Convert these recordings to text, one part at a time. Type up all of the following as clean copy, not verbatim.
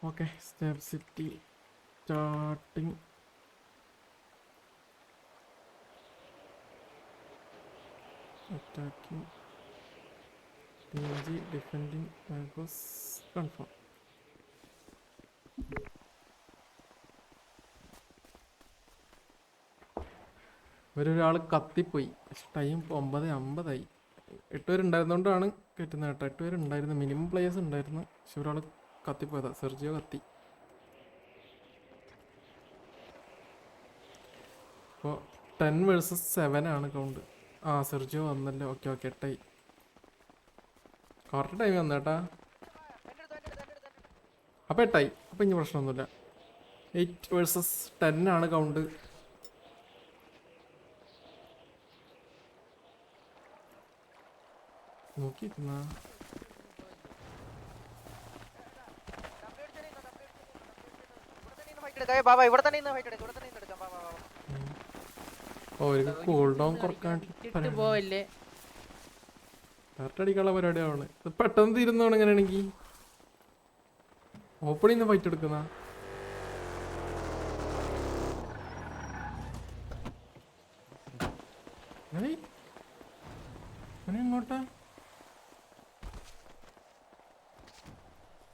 Okay, step city starting. Attacking PNG defending was confirm. ഒരാൾ കത്തിപ്പോയി. Time 9:50 8 പേരുണ്ടായിരുന്നോണ്ടാണ് കയറ്റുന്നത് കേട്ടോ. 8 പേരുണ്ടായിരുന്നു, minimum players ഉണ്ടായിരുന്നു. പക്ഷെ ഒരാൾ കത്തിപ്പോയതാ, സെർജിയോ കത്തി. അപ്പോൾ 10 vs 7 ആണ് കൗണ്ട്. സെർജിയോ വന്നല്ലോ. ഓക്കെ 8 കറക്റ്റ് ടൈം വന്നേട്ടാ. അപ്പോൾ 8 അപ്പോൾ ഇനി പ്രശ്നമൊന്നുമില്ല. 8 vs 10 ആണ് കൗണ്ട്. നോക്കിയിരുന്നാ ഒരു കൂൾ ഡൗൺ കുറക്കാൻ കറക്റ്റ് അടിക്കാനുള്ള പരിപാടിയാണ്. ഇത് പെട്ടെന്ന് തീരുന്നതാണ് എങ്ങനെയാണെങ്കിൽ. ഓപ്പണിന്ന് ഫൈറ്റ് എടുക്കുന്ന ഇങ്ങോട്ടാ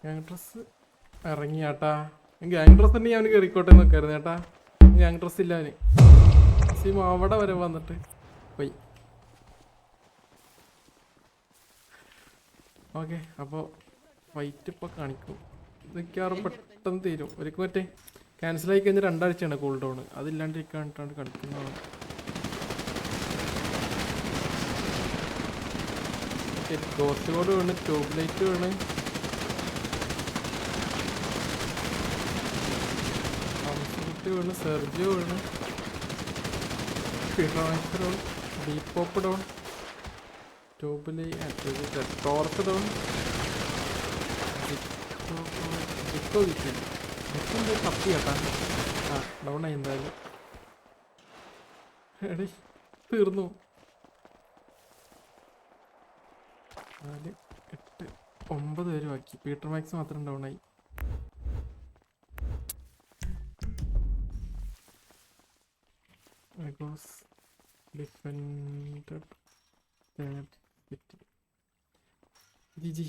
ഗ്യാങ് ഡ്രസ് ഇറങ്ങിയാട്ടാ. ഗ്യാങ് ഡ്രസ് ഉണ്ടെങ്കിൽ അവന് കയറിക്കോട്ടെ നോക്കായിരുന്നു ചേട്ടാ. ഗ്യാങ് ഡ്രസ് ഇല്ല അവന്. സിം അവിടെ വരെ വന്നിട്ട് പോയി. ഓക്കെ, അപ്പോൾ ഫൈറ്റ് ഇപ്പോൾ കാണിക്കും. മിക്കവാറും പെട്ടെന്ന് തീരും. ഒരിക്കൽ മറ്റേ ക്യാൻസലായി കഴിഞ്ഞാൽ 2 ആഴ്ചയാണ് കൂൾ ഡൗൺ. അതില്ലാണ്ടിരിക്കാണ്ടിട്ടാണ് കളിക്കുന്നതാണ്. ഗോസ്റ്റ് കോഡ് വേണം, ട്യൂബ് ലൈറ്റ് വേണം, വേണം, സെർജിയോ വേണം, Peter down, deep pop down, ട്യൂബിലി ടോർച്ച് ഡൗൺ, ജിക്കോ കിട്ടി. ജിക്കോ കപ്പി കേട്ടാ. ഡൗൺ ആയി എന്തായാലും. എടി തീർന്നു. 4, 8, 9 പേര് ബാക്കി. പീറ്റർ മാക്സ് മാത്രം ഡൗൺ ആയി. ഡിഫൻഡഡ് GG.